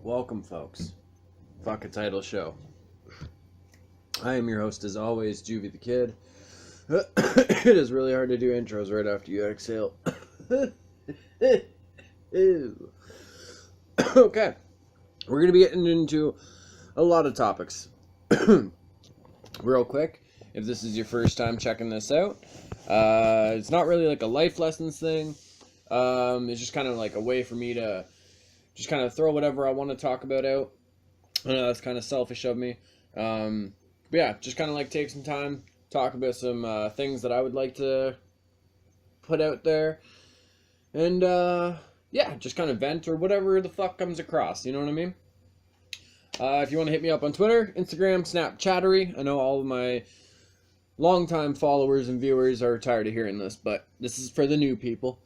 Welcome, folks. Fuck a title show. I am your host, as always, JuvyThaKid. It is really hard to do intros right after you exhale. Ew. Okay, we're gonna be getting into a lot of topics. Real quick, if this is your first time checking this out, it's not really like a life lessons thing. It's just kind of like a way for me to just kind of throw whatever I want to talk about out. I know that's kind of selfish of me. But yeah, just kind of like take some time, talk about some things that I would like to put out there. And yeah, just kind of vent or whatever the fuck comes across. You know what I mean? If you want to hit me up on Twitter, Instagram, Snapchattery. I know all of my longtime followers and viewers are tired of hearing this, but this is for the new people.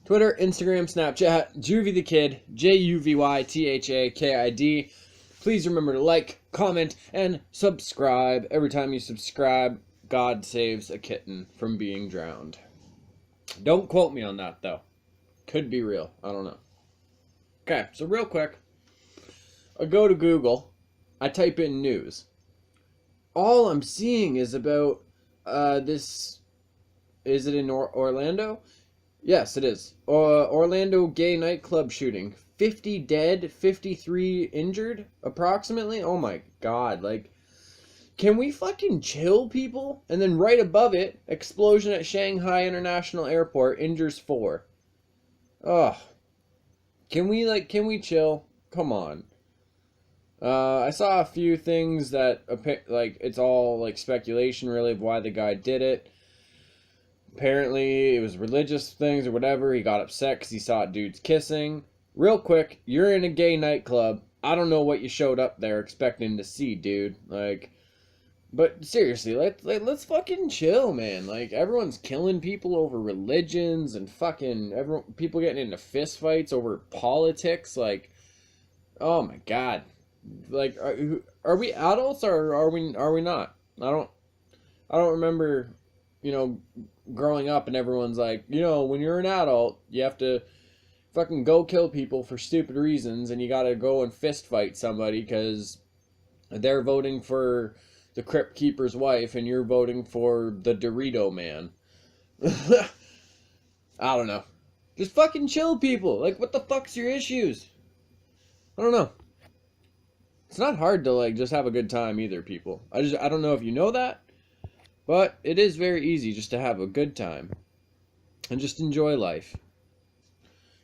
Twitter, Instagram, Snapchat, JuvyThaKid, JuvyThaKid. Please remember to like, comment, and subscribe. Every time you subscribe, God saves a kitten from being drowned. Don't quote me on that, though. Could be real. I don't know. Okay, so real quick. I go to Google. I type in news. All I'm seeing is about this. Is it in Orlando? Yes, it is. Orlando gay nightclub shooting. 50 dead, 53 injured, approximately. Oh my god, like, can we fucking chill, people? And then right above it, explosion at Shanghai International Airport, injures 4. Ugh. Can we chill? Come on. I saw a few things that, like, it's all, like, speculation, really, of why the guy did it. Apparently, it was religious things or whatever. He got upset because he saw dudes kissing. Real quick, you're in a gay nightclub. I don't know what you showed up there expecting to see, dude. Like, but seriously, let's fucking chill, man. Like, everyone's killing people over religions and fucking people getting into fist fights over politics. Like, oh my god. Like, are we adults or are we not? I don't remember, growing up and everyone's like, when you're an adult, you have to fucking go kill people for stupid reasons and you gotta go and fist fight somebody because they're voting for the Crypt Keeper's wife and you're voting for the Dorito man. I don't know. Just fucking chill, people. Like, what the fuck's your issues? I don't know. It's not hard to, like, just have a good time either, people. I don't know if you know that. But it is very easy just to have a good time and just enjoy life.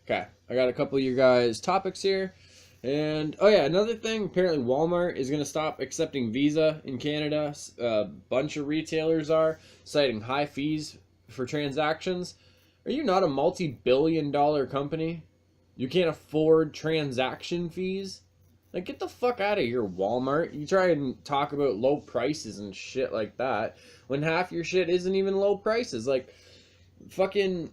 Okay, I got a couple of your guys' topics here. And, oh yeah, another thing, apparently Walmart is going to stop accepting Visa in Canada. A bunch of retailers are, citing high fees for transactions. Are you not a multi-billion-dollar company? You can't afford transaction fees? Like, get the fuck out of here, Walmart. You try and talk about low prices and shit like that when half your shit isn't even low prices. Like, fucking,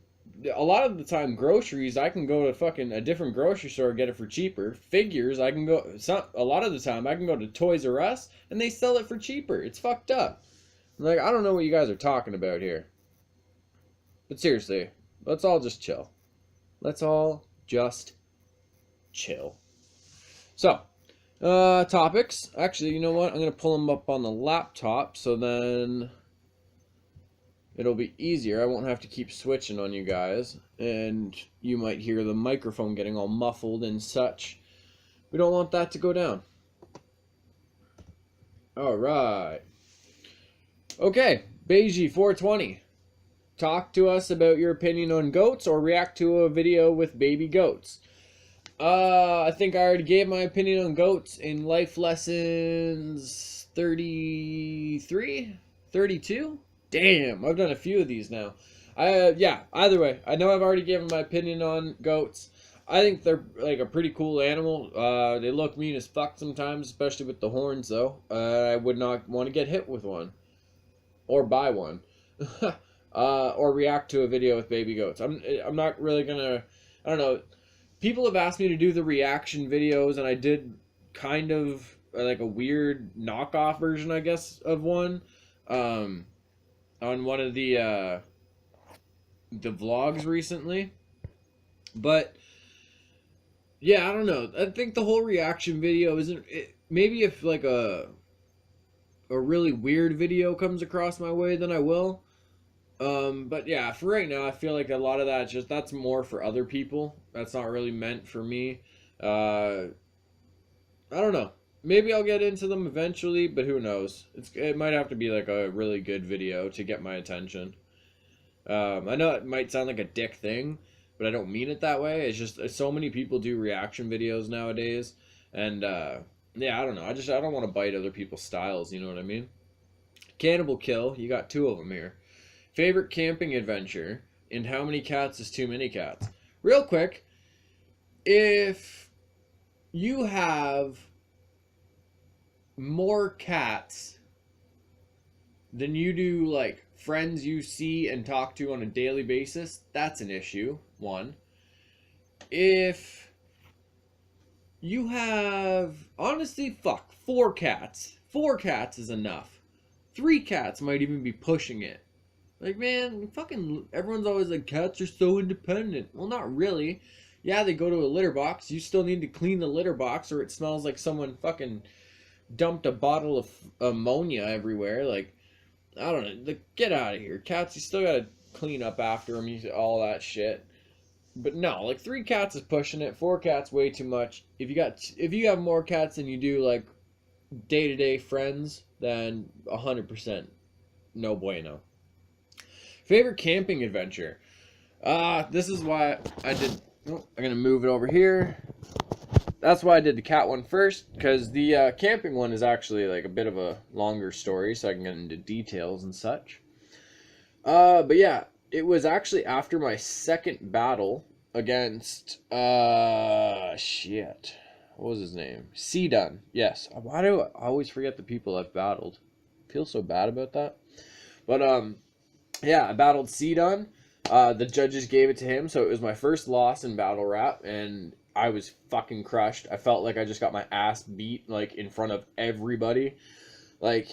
a lot of the time, groceries, I can go to fucking a different grocery store and get it for cheaper. Figures, a lot of the time, I can go to Toys R Us and they sell it for cheaper. It's fucked up. Like, I don't know what you guys are talking about here. But seriously, let's all just chill. Let's all just chill. So, topics. Actually, you know what? I'm going to pull them up on the laptop so then it'll be easier. I won't have to keep switching on you guys. And you might hear the microphone getting all muffled and such. We don't want that to go down. Alright. Okay, Beiji 420. Talk to us about your opinion on goats or react to a video with baby goats. I think I already gave my opinion on goats in Life Lessons 33? 32? Damn, I've done a few of these now. Yeah, either way, I know I've already given my opinion on goats. I think they're like a pretty cool animal. They look mean as fuck sometimes, especially with the horns though. I would not want to get hit with one. Or buy one. Or react to a video with baby goats. I'm not really gonna, I don't know. People have asked me to do the reaction videos, and I did kind of like a weird knockoff version, I guess, of one on one of the vlogs recently. But Yeah, I don't know. I think the whole reaction video isn't. Maybe if like a really weird video comes across my way, then I will. But yeah, for right now, I feel like a lot of that's more for other people. That's not really meant for me. Uh, I don't know. Maybe I'll get into them eventually, but who knows? It might have to be like a really good video to get my attention. I know it might sound like a dick thing, but I don't mean it that way. It's just so many people do reaction videos nowadays, and yeah, I don't know. I don't want to bite other people's styles. You know what I mean? Cannibal Kill. You got two of them here. Favorite camping adventure, and how many cats is too many cats? Real quick, if you have more cats than you do like friends you see and talk to on a daily basis, that's an issue. One. If you have, honestly, fuck, four cats is enough. Three cats might even be pushing it. Like, man, fucking, everyone's always like, cats are so independent. Well, not really. Yeah, they go to a litter box. You still need to clean the litter box, or it smells like someone fucking dumped a bottle of ammonia everywhere. Like, I don't know. Like, get out of here. Cats, you still gotta clean up after them, all that shit. But no, like, three cats is pushing it. Four cats, way too much. If you have more cats than you do, like, day-to-day friends, then 100% no bueno. Favorite camping adventure. This is why I did. Oh, I'm gonna move it over here. That's why I did the cat one first, because the camping one is actually like a bit of a longer story, so I can get into details and such. But yeah, it was actually after my second battle against shit. What was his name? Dunn. Yes. Why do I always forget the people I've battled? I feel so bad about that. But yeah, I battled Dunn. The judges gave it to him, so it was my first loss in battle rap, and I was fucking crushed. I felt like I just got my ass beat, like, in front of everybody. Like,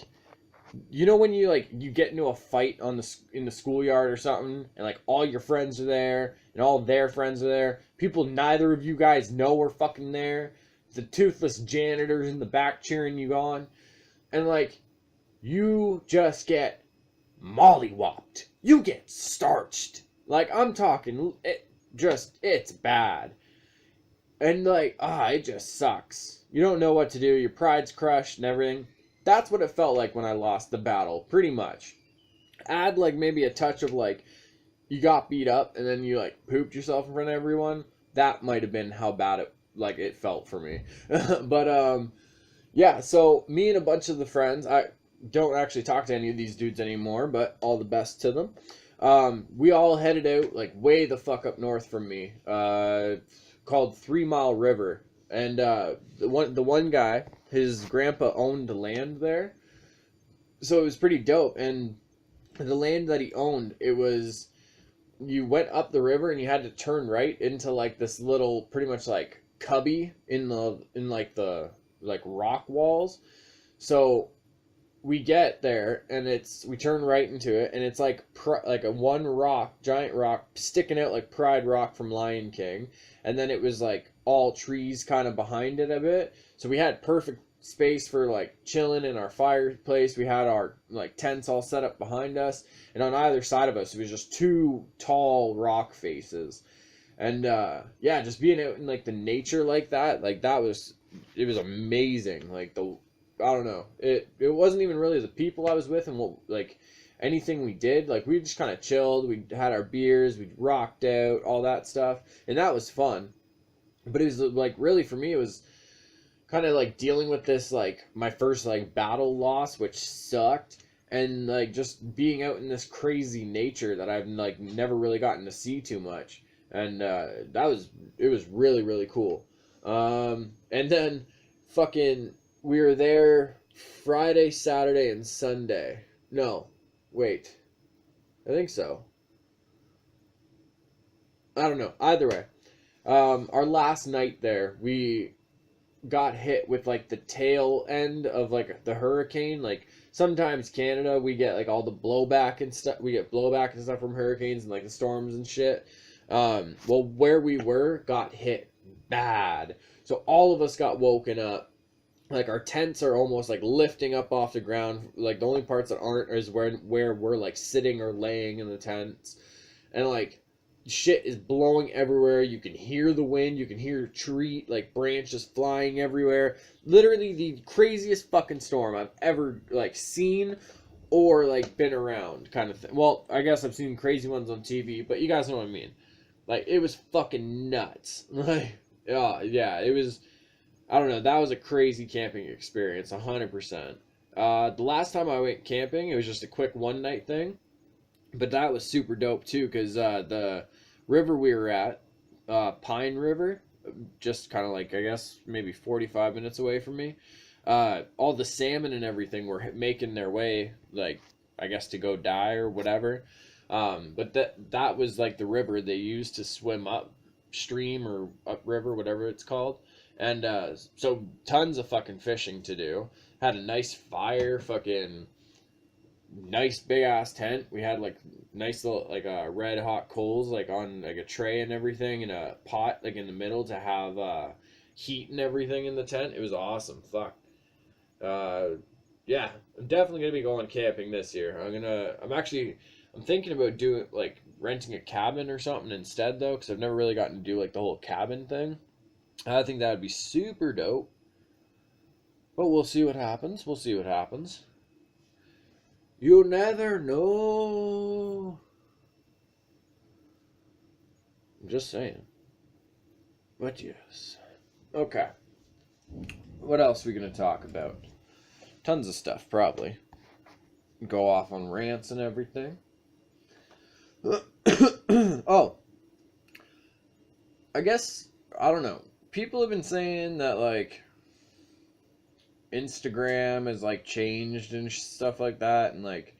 you know when you get into a fight in the schoolyard or something, and like all your friends are there, and all their friends are there. People neither of you guys know are fucking there. The toothless janitors in the back cheering you on, and like you just get mollywopped. You get starched. Like, I'm talking, it's bad. And like, it just sucks. You don't know what to do. Your pride's crushed and everything. That's what it felt like when I lost the battle, pretty much. Add like maybe a touch of like, you got beat up and then you like pooped yourself in front of everyone. That might have been how bad it felt for me. But yeah, so me and a bunch of the friends, I don't actually talk to any of these dudes anymore, but all the best to them. We all headed out like way the fuck up north from me, called 3 Mile River. And the one guy, his grandpa owned the land there, so it was pretty dope. And the land that he owned, you went up the river and you had to turn right into like this little, pretty much like cubby in the rock walls. So we get there and we turn right into it, and it's like a one rock, giant rock sticking out like Pride Rock from Lion King, and then it was like all trees kind of behind it a bit. So we had perfect space for like chilling in our fireplace. We had our like tents all set up behind us, and on either side of us it was just two tall rock faces. And yeah, just being out in like the nature like that, it was amazing. Like I don't know. It wasn't even really the people I was with and what like anything we did. Like, we just kind of chilled. We had our beers. We rocked out, all that stuff, and that was fun. But it was like, really, for me, it was kind of like dealing with this, like my first like battle loss, which sucked, and like just being out in this crazy nature that I've like never really gotten to see too much, and it was really, really cool. And then fucking we were there Friday, Saturday, and Sunday. No, wait. I think so. I don't know. Either way. Our last night there, we got hit with like the tail end of like the hurricane. Like, sometimes Canada, we get like all the blowback and stuff. We get blowback and stuff from hurricanes and like the storms and shit. Well, where we were got hit bad. So all of us got woken up. Like, our tents are almost like lifting up off the ground. Like, the only parts that aren't is where we're like sitting or laying in the tents. And like, shit is blowing everywhere. You can hear the wind. You can hear tree, like, branches flying everywhere. Literally the craziest fucking storm I've ever like seen or like been around, kind of thing. Well, I guess I've seen crazy ones on TV, but you guys know what I mean. Like, it was fucking nuts. Like, yeah, it was. I don't know. That was a crazy camping experience, 100%. The last time I went camping, it was just a quick one night thing, but that was super dope too, because the river we were at, Pine River, just kind of like, I guess maybe 45 minutes away from me. All the salmon and everything were making their way, like, I guess to go die or whatever. But that was like the river they used to swim upstream or upriver, whatever it's called. And so tons of fucking fishing to do. Had a nice fire, fucking nice big ass tent. We had like nice little like red hot coals like on like a tray and everything, and a pot like in the middle to have heat and everything in the tent. It was awesome. Fuck. Yeah, I'm definitely gonna be going camping this year. I'm thinking about doing like renting a cabin or something instead though, because I've never really gotten to do like the whole cabin thing. I think that would be super dope. But we'll see what happens. We'll see what happens. You'll never know. I'm just saying. But yes. Okay. What else are we going to talk about? Tons of stuff, probably. Go off on rants and everything. Oh. I guess, I don't know. People have been saying that, like, Instagram has, like, changed and stuff like that, and, like,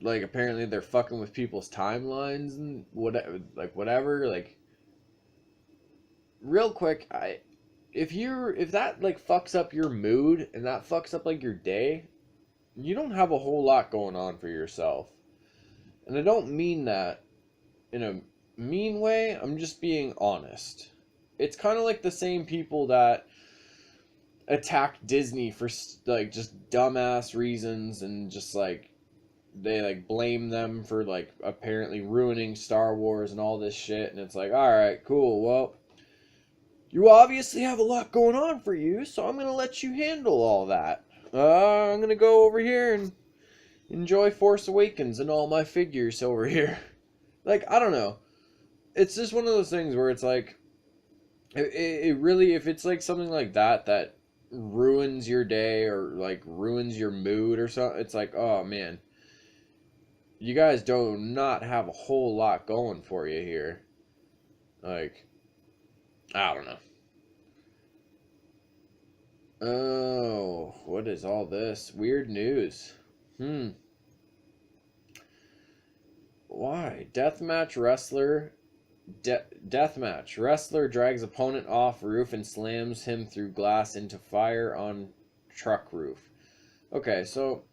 apparently they're fucking with people's timelines and whatever, like, real quick, if that, like, fucks up your mood, and that fucks up, like, your day, you don't have a whole lot going on for yourself. And I don't mean that in a mean way, I'm just being honest. It's kind of like the same people that attack Disney for like just dumbass reasons, and just like they like blame them for like apparently ruining Star Wars and all this shit, and it's like, all right, cool, well, you obviously have a lot going on for you, so I'm gonna let you handle all that. I'm gonna go over here and enjoy Force Awakens and all my figures over here. Like, I don't know, it's just one of those things where it's like, it really, if it's like something like that ruins your day or like ruins your mood or something, it's like, oh man, you guys do not have a whole lot going for you here. Like, I don't know. Oh, what is all this? Weird news. Why? Deathmatch wrestler drags opponent off roof and slams him through glass into fire on truck roof. Okay, so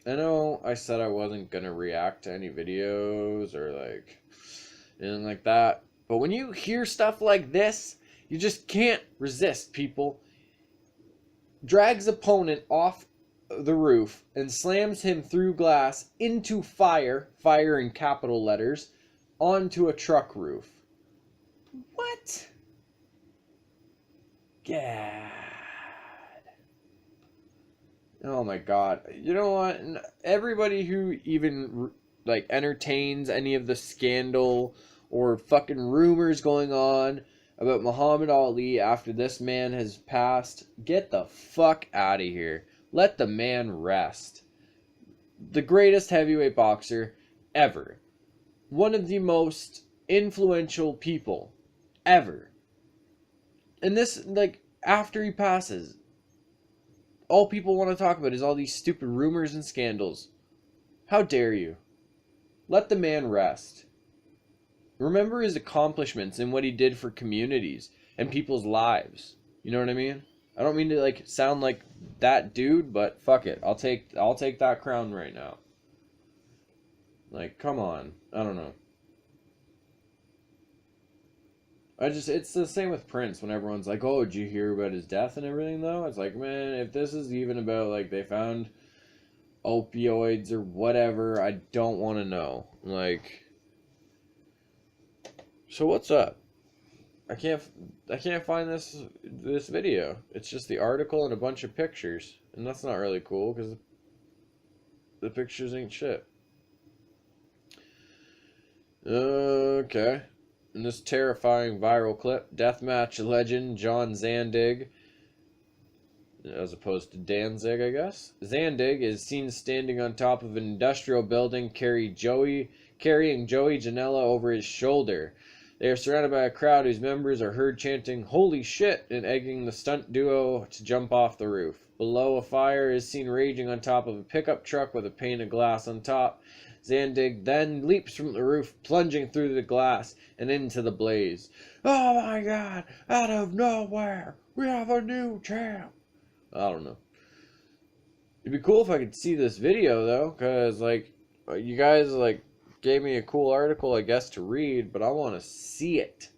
I know I said I wasn't gonna react to any videos or like anything like that, but when you hear stuff like this, you just can't resist, people. Drags opponent off the roof and slams him through glass into fire in capital letters, onto a truck roof. What? God. Oh my god. You know what? Everybody who even like entertains any of the scandal or fucking rumors going on about Muhammad Ali after this man has passed, get the fuck out of here. Let the man rest. The greatest heavyweight boxer ever. One of the most influential people ever. And this, like, after he passes, all people want to talk about is all these stupid rumors and scandals. How dare you? Let the man rest. Remember his accomplishments and what he did for communities and people's lives. You know what I mean? I don't mean to like sound like that dude, but fuck it. I'll take that crown right now. Like, come on. I don't know. It's the same with Prince when everyone's like, oh, did you hear about his death and everything, though? It's like, man, if this is even about, like, they found opioids or whatever, I don't want to know. Like, so what's up? I can't find this video. It's just the article and a bunch of pictures, and that's not really cool because the pictures ain't shit. Okay. In this terrifying viral clip, deathmatch legend John Zandig, as opposed to Danzig, I guess. Zandig is seen standing on top of an industrial building carrying Joey Janela over his shoulder. They are surrounded by a crowd whose members are heard chanting, "Holy shit," and egging the stunt duo to jump off the roof. Below, a fire is seen raging on top of a pickup truck with a pane of glass on top. Zandig then leaps from the roof, plunging through the glass and into the blaze. Oh my god, out of nowhere, we have a new champ. I don't know. It'd be cool if I could see this video, though, because, like, you guys, like, gave me a cool article, I guess, to read, but I want to see it.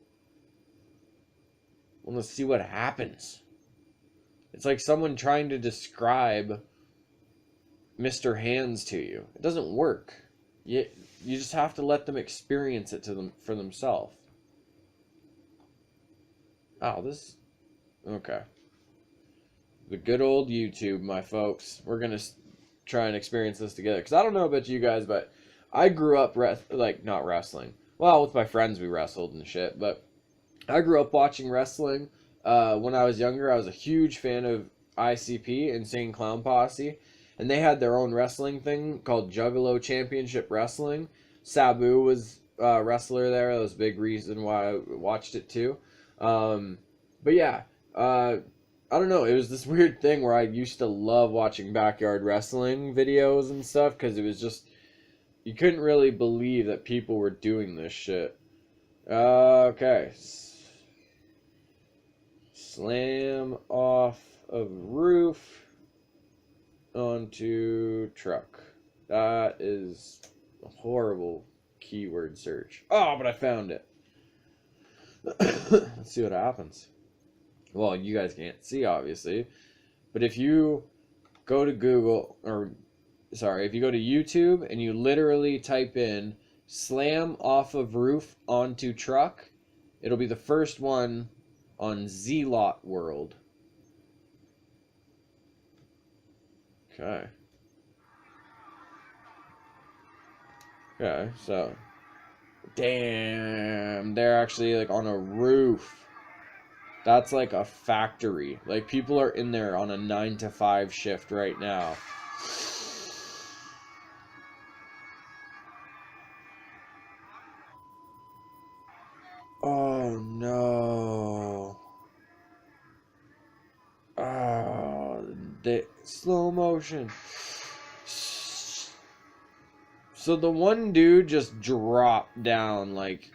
I want to see what happens. It's like someone trying to describe Mr. Hands to you. It doesn't work. You just have to let them experience it for themselves. Oh, this... Okay. The good old YouTube, my folks. We're going to try and experience this together. Because I don't know about you guys, but I grew up, not wrestling. Well, with my friends we wrestled and shit. But I grew up watching wrestling. When I was younger, I was a huge fan of ICP, Insane Clown Posse. And they had their own wrestling thing called Juggalo Championship Wrestling. Sabu was a wrestler there. That was a big reason why I watched it too. But yeah, I don't know, it was this weird thing where I used to love watching backyard wrestling videos and stuff, because it was just, you couldn't really believe that people were doing this shit. Okay. Slam off of roof onto truck. That is a horrible keyword search. Oh, but I found it. Let's see what happens. Well, you guys can't see, obviously, but if you go to if you go to YouTube and you literally type in slam off of roof onto truck, it'll be the first one on Z-Lot World. Okay. Okay, so, damn, they're actually, like, on a roof. That's like a factory. Like, people are in there on a 9 to 5 shift right now. Oh, no. Oh, the slow motion. So the one dude just dropped down, like,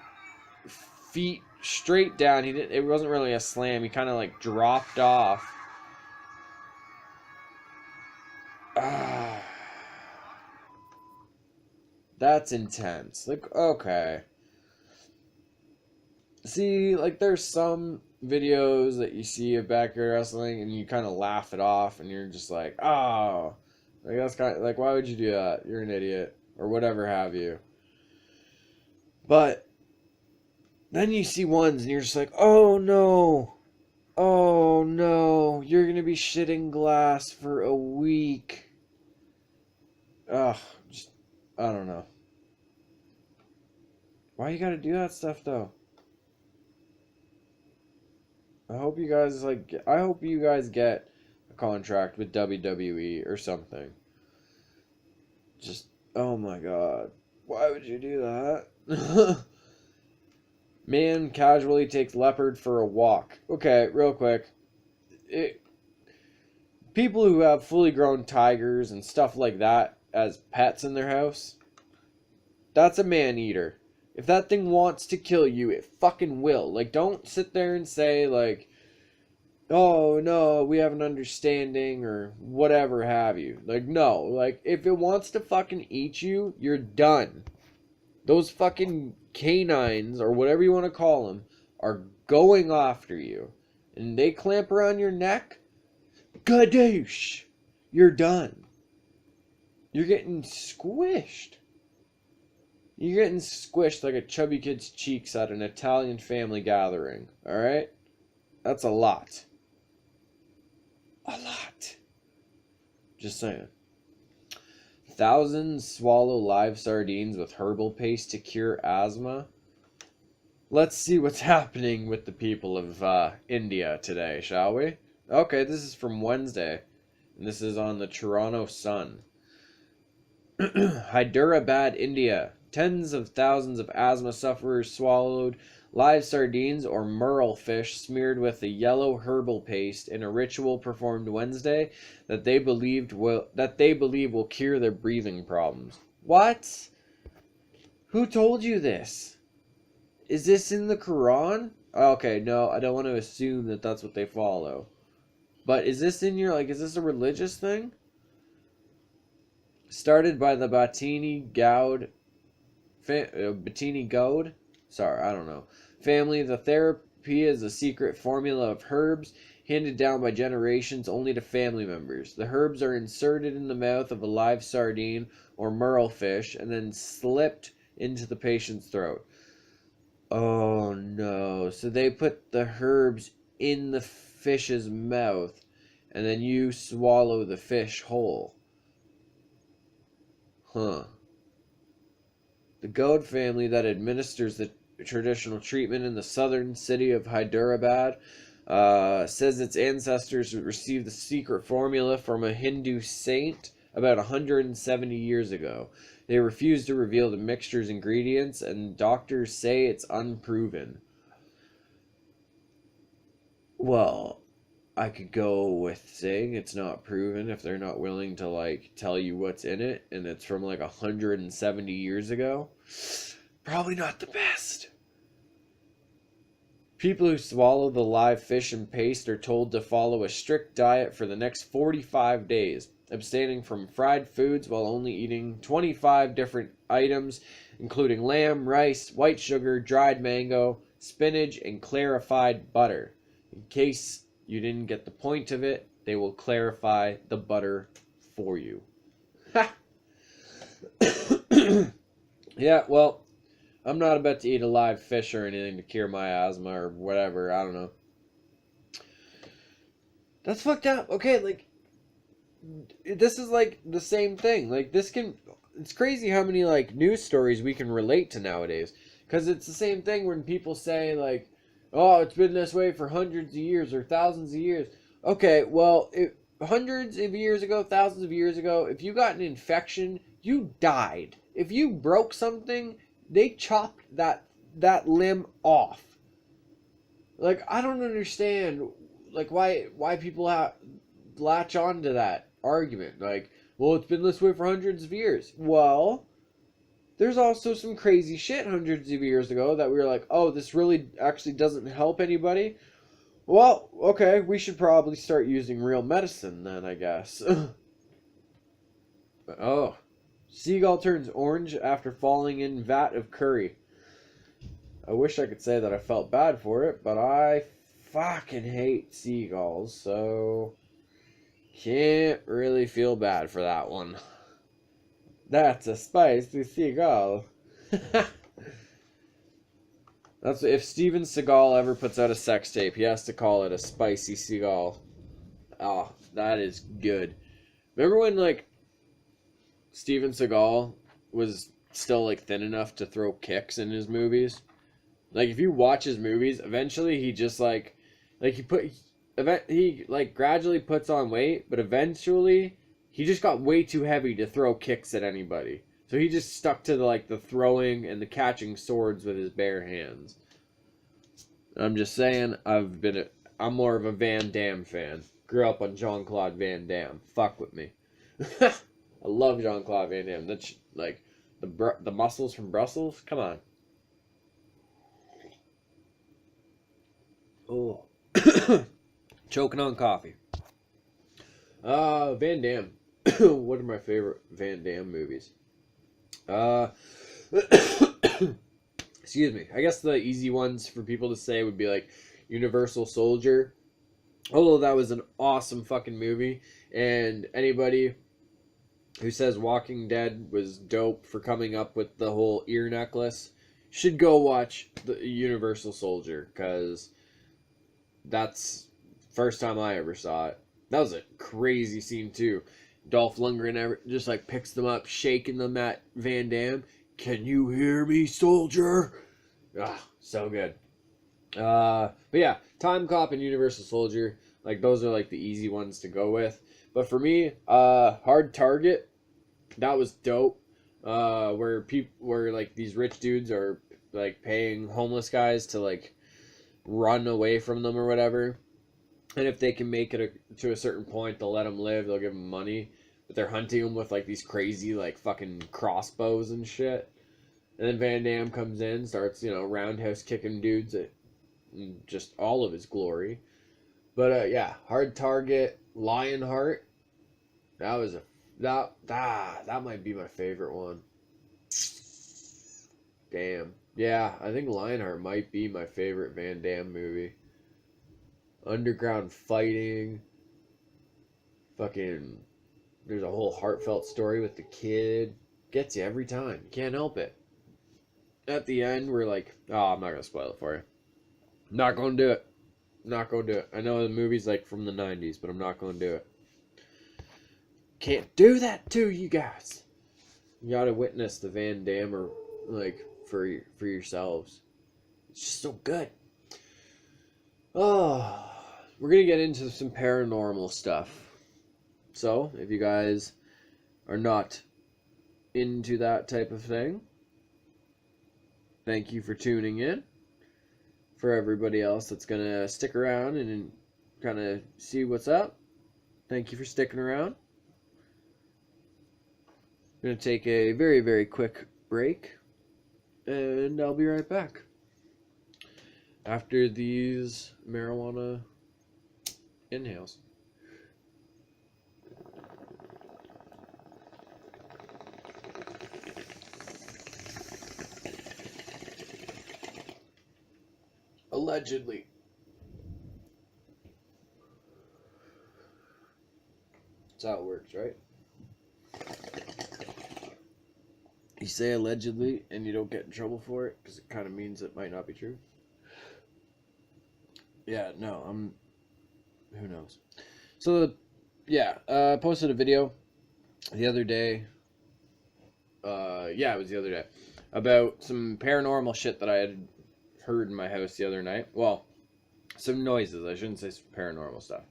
feet straight down. It wasn't really a slam. He kind of like dropped off. That's intense. Like, okay. See, like, there's some videos that you see of backyard wrestling and you kind of laugh it off and you're just like, oh, like, that's kind of like, why would you do that? You're an idiot or whatever have you. But then you see ones and you're just like, oh no, you're gonna be shitting glass for a week. Ugh, I don't know. Why you gotta do that stuff though? I hope you guys get a contract with WWE or something. Just, oh my god. Why would you do that? Man casually takes leopard for a walk. Okay, real quick. People who have fully grown tigers and stuff like that as pets in their house, that's a man-eater. If that thing wants to kill you, it fucking will. Like, don't sit there and say, like, oh, no, we have an understanding or whatever have you. Like, no. Like, if it wants to fucking eat you, you're done. Those fucking canines, or whatever you want to call them, are going after you and they clamp around your neck, gadoosh, you're done. You're getting squished. You're getting squished like a chubby kid's cheeks at an Italian family gathering. Alright? That's a lot. A lot. Just saying. Thousands swallow live sardines with herbal paste to cure asthma. Let's see what's happening with the people of India today, shall we? Okay, this is from Wednesday. And this is on the Toronto Sun. Hyderabad, India. Tens of thousands of asthma sufferers swallowed live sardines or merle fish smeared with a yellow herbal paste in a ritual performed Wednesday that they believe will cure their breathing problems. What? Who told you this? Is this in the Quran? Okay, no, I don't want to assume that that's what they follow. But is this in your, is this a religious thing? Started by the Batini Gaud family, the therapy is a secret formula of herbs handed down by generations only to family members. The herbs are inserted in the mouth of a live sardine or merle fish and then slipped into the patient's throat. Oh no, so they put the herbs in the fish's mouth and then you swallow the fish whole. Huh. The Gaud family that administers the traditional treatment in the southern city of Hyderabad says its ancestors received the secret formula from a Hindu saint about 170 years ago. They refuse to reveal the mixture's ingredients, and doctors say it's unproven. Well, I could go with saying it's not proven if they're not willing to, tell you what's in it, and it's from, 170 years ago. Probably not the best. People who swallow the live fish and paste are told to follow a strict diet for the next 45 days, abstaining from fried foods while only eating 25 different items, including lamb, rice, white sugar, dried mango, spinach, and clarified butter. In case you didn't get the point of it, they will clarify the butter for you. Ha! Yeah, well, I'm not about to eat a live fish or anything to cure my asthma or whatever. I don't know. That's fucked up. Okay, this is the same thing. It's crazy how many news stories we can relate to nowadays. Because it's the same thing when people say oh, it's been this way for hundreds of years or thousands of years. Okay, well, hundreds of years ago, thousands of years ago, if you got an infection, you died. If you broke something, they chopped that limb off. I don't understand, why people latch on to that argument. Well, it's been this way for hundreds of years. Well, there's also some crazy shit hundreds of years ago that we were like, oh, this really actually doesn't help anybody. Well, okay, we should probably start using real medicine then, I guess. Oh. Seagull turns orange after falling in vat of curry. I wish I could say that I felt bad for it, but I fucking hate seagulls, so can't really feel bad for that one. That's a spicy seagull. That's if Steven Seagal ever puts out a sex tape, he has to call it a spicy seagull. Oh, that is good. Remember when Steven Seagal was still thin enough to throw kicks in his movies? If you watch his movies, eventually he just he gradually puts on weight, but eventually he just got way too heavy to throw kicks at anybody. So he just stuck to the throwing and the catching swords with his bare hands. I'm just saying, I'm more of a Van Damme fan. Grew up on Jean-Claude Van Damme. Fuck with me. I love Jean-Claude Van Damme. That's the muscles from Brussels. Come on. Oh, choking on coffee. Van Damme. What are my favorite Van Damme movies? Excuse me. I guess the easy ones for people to say would be like Universal Soldier. Although that was an awesome fucking movie, and anybody who says Walking Dead was dope for coming up with the whole ear necklace should go watch the Universal Soldier, because that's first time I ever saw it. That was a crazy scene too. Dolph Lundgren just like picks them up, shaking them at Van Damme. Can you hear me, soldier? Ah, so good. But yeah, Time Cop and Universal Soldier, like those are like the easy ones to go with. But for me, Hard Target, that was dope. Where like these rich dudes are like paying homeless guys to like run away from them or whatever, and if they can make it to a certain point, they'll let them live. They'll give them money, but they're hunting them with like these crazy like fucking crossbows and shit. And then Van Damme comes in, starts roundhouse kicking dudes at just all of his glory. But yeah, Hard Target, Lionheart. That was that might be my favorite one. Damn. Yeah, I think Lionheart might be my favorite Van Damme movie. Underground fighting. Fucking, there's a whole heartfelt story with the kid. Gets you every time. You can't help it. At the end, we're like, oh, I'm not going to spoil it for you. Not going to do it. Not going to do it. I know the movie's like from the 90s, but I'm not going to do it. Can't do that to you guys. You got to witness the Van Damme or like for yourselves. It's just so good. Oh, we're going to get into some paranormal stuff. So, if you guys are not into that type of thing, thank you for tuning in. For everybody else that's going to stick around and kind of see what's up, thank you for sticking around. I'm going to take a very, very quick break, and I'll be right back after these marijuana inhales. Allegedly. That's how it works, right? You say allegedly and you don't get in trouble for it because it kind of means it might not be true. Yeah, no, who knows? So, I posted a video the other day. It was the other day. About some paranormal shit that I had heard in my house the other night. Well, some noises. I shouldn't say some paranormal stuff.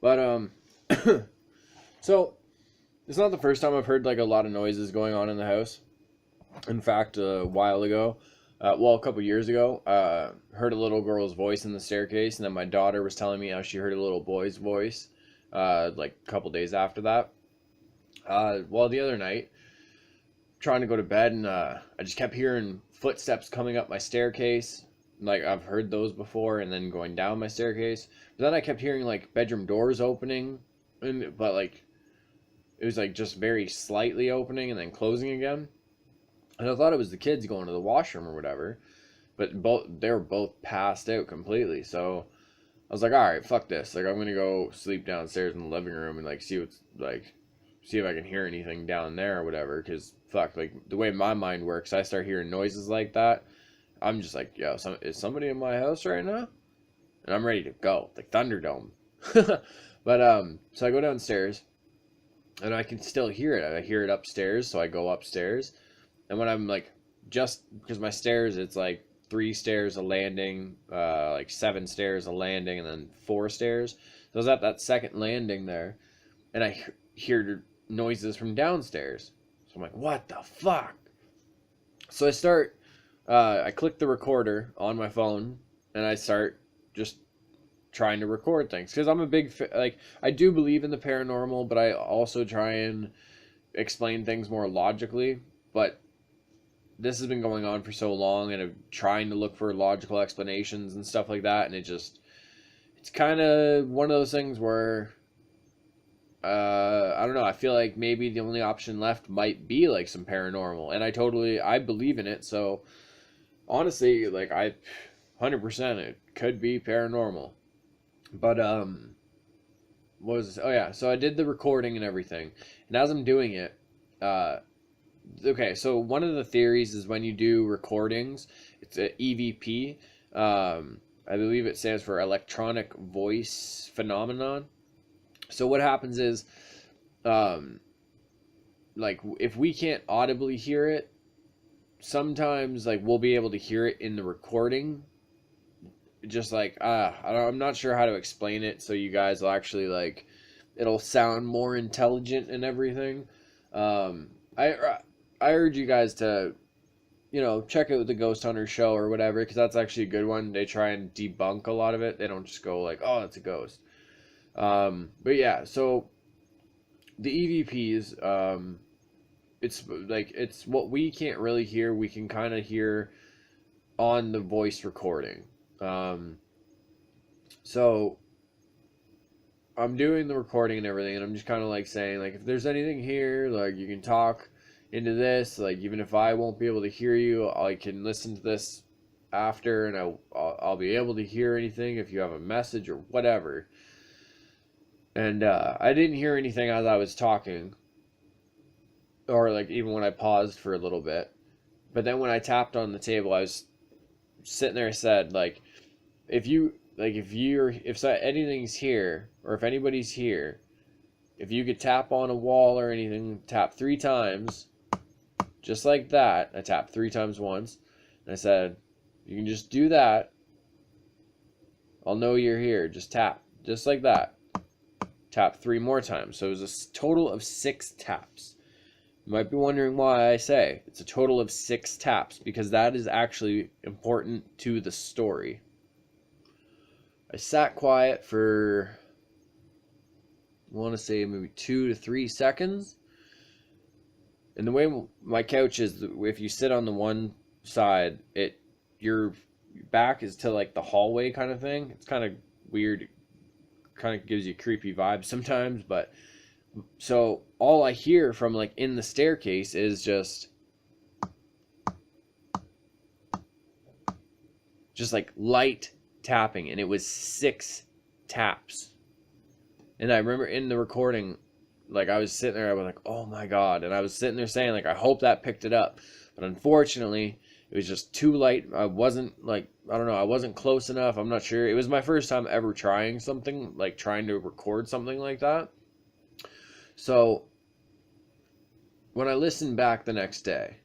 But, so, it's not the first time I've heard, like, a lot of noises going on in the house. In fact, a while ago, a couple years ago, heard a little girl's voice in the staircase, and then my daughter was telling me how she heard a little boy's voice, like, a couple days after that. The other night, trying to go to bed, and I just kept hearing footsteps coming up my staircase. Like, I've heard those before, and then going down my staircase. But then I kept hearing, like, bedroom doors opening, but, like, it was, like, just very slightly opening and then closing again. And I thought it was the kids going to the washroom or whatever. But they were both passed out completely. So I was like, all right, fuck this. Like, I'm going to go sleep downstairs in the living room and, like, see if I can hear anything down there or whatever. Because, fuck, like, the way my mind works, I start hearing noises like that. I'm just like, yo, is somebody in my house right now? And I'm ready to go. Like Thunderdome. But, so I go downstairs. And I can still hear it. I hear it upstairs, so I go upstairs. And when I'm, like, just because my stairs, it's, like, 3 stairs, a landing, like, 7 stairs, a landing, and then 4 stairs. So I was at that second landing there, and I hear noises from downstairs. So I'm like, what the fuck? So I click the recorder on my phone, and I start just trying to record things, because I'm a big I do believe in the paranormal, but I also try and explain things more logically. But this has been going on for so long, and I'm trying to look for logical explanations and stuff like that, and it's kind of one of those things where I don't know. I feel like maybe the only option left might be like some paranormal, and I believe in it. So honestly, like 100% it could be paranormal. But what was this? Oh yeah, so I did the recording and everything, and as I'm doing it, okay, so one of the theories is when you do recordings, it's a EVP. I believe it stands for electronic voice phenomenon. So what happens is, um, like if we can't audibly hear it, sometimes like we'll be able to hear it in the recording. Just like I'm not sure how to explain it, so you guys will actually like it'll sound more intelligent and everything. Um, I urge you guys to check out the Ghost Hunter show or whatever, because that's actually a good one. They try and debunk a lot of it. They don't just go like, oh, it's a ghost. But yeah, so the EVPs, it's what we can't really hear. We can kind of hear on the voice recording. So I'm doing the recording and everything, and I'm just kind of like saying, like, if there's anything here, like, you can talk into this, like, even if I won't be able to hear you, I can listen to this after, and I'll be able to hear anything if you have a message or whatever. And I didn't hear anything as I was talking, or like even when I paused for a little bit. But then when I tapped on the table, I was sitting there, said, like, if anything's here, or if anybody's here, if you could tap on a wall or anything, tap 3 times, just like that. I tapped 3 times once, and I said, you can just do that, I'll know you're here. Just tap, just like that. Tap 3 more times. So it was a total of 6 taps. You might be wondering why I say it's a total of 6 taps, because that is actually important to the story. I sat quiet for, I want to say maybe 2 to 3 seconds. And the way my couch is, if you sit on the one side, your back is to like the hallway kind of thing. It's kind of weird. Kind of gives you creepy vibes sometimes, but so all I hear from like in the staircase is just like light tapping, and it was 6 taps. And I remember in the recording, like I was sitting there, I was like, oh my god, and I was sitting there saying, like, I hope that picked it up. But unfortunately, it was just too light. I wasn't like, I don't know, I wasn't close enough. I'm not sure. It was my first time ever trying something, like trying to record something like that. So when I listened back the next day,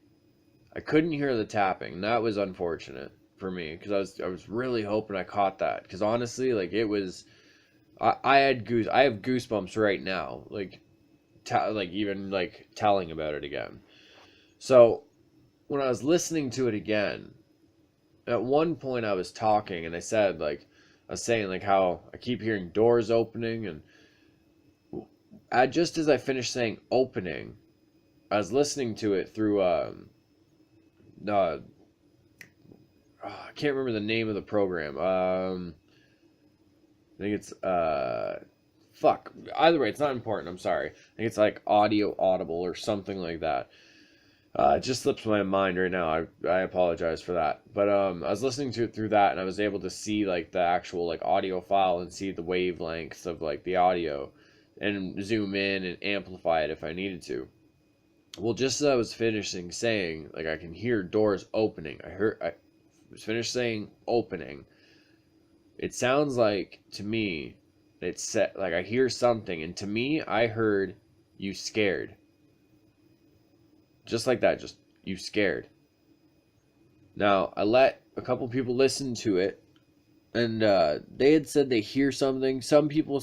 I couldn't hear the tapping. And that was unfortunate for me, because I was really hoping I caught that. Because honestly, like, it was, I have goosebumps right now, like even like telling about it again. So when I was listening to it again, at one point I was talking, and I was saying like how I keep hearing doors opening, and just as I finished saying opening, I was listening to it through I can't remember the name of the program. I think it's fuck. Either way, it's not important. I'm sorry. I think it's like Audio Audible or something like that. It just slips my mind right now. I apologize for that. But I was listening to it through that, and I was able to see like the actual like audio file and see the wavelengths of like the audio, and zoom in and amplify it if I needed to. Well, just as I was finishing saying, like, I can hear doors opening. I was finished saying opening. It sounds like to me, it's set like I hear something, and to me, I heard you scared. Just like that, just you scared. Now, I let a couple people listen to it, and they had said they hear something. Some people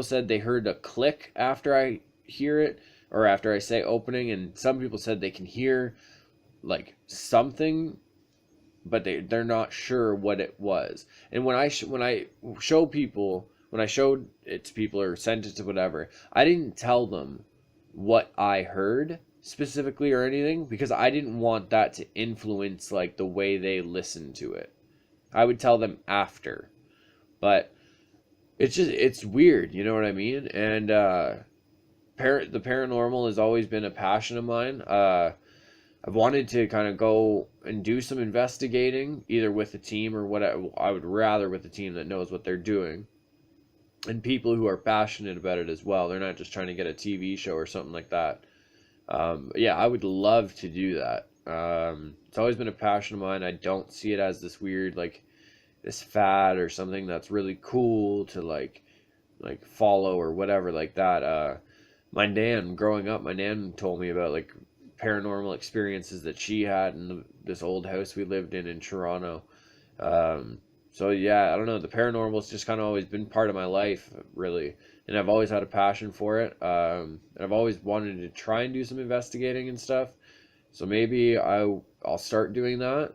said they heard a click after I hear it, or after I say opening, and some people said they can hear like something, but they're not sure what it was. And when I showed it to people or sent it to whatever, I didn't tell them what I heard specifically or anything, because I didn't want that to influence like the way they listened to it. I would tell them after. But it's weird, you know what I mean? And the paranormal has always been a passion of mine. I've wanted to kind of go and do some investigating, either with a team or what I would rather with a team that knows what they're doing, and people who are passionate about it as well. They're not just trying to get a TV show or something like that. Yeah, I would love to do that. It's always been a passion of mine. I don't see it as this weird, like, this fad or something that's really cool to like follow or whatever like that. My nan, growing up, my nan told me about like paranormal experiences that she had in this old house we lived in Toronto. So yeah, I don't know. The paranormal's just kind of always been part of my life, really, and I've always had a passion for it. And I've always wanted to try and do some investigating and stuff. So maybe I'll start doing that.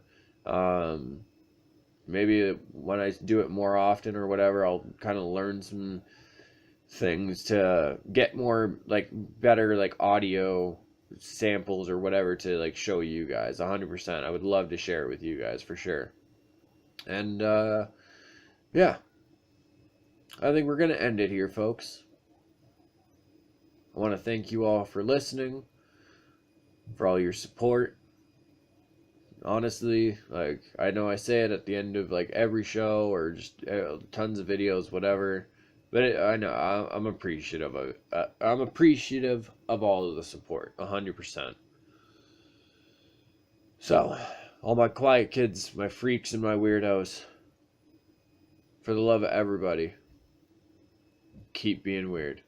Maybe when I do it more often or whatever, I'll kind of learn some things to get more like better like audio samples or whatever to like show you guys. 100%. I would love to share it with you guys for sure. And yeah, I think we're gonna end it here, folks. I want to thank you all for listening, for all your support. Honestly, like, I know I say it at the end of like every show or just tons of videos, whatever, but I know I'm appreciative of it. I'm appreciative of all of the support, 100%. So, all my quiet kids, my freaks, and my weirdos, for the love of everybody, keep being weird.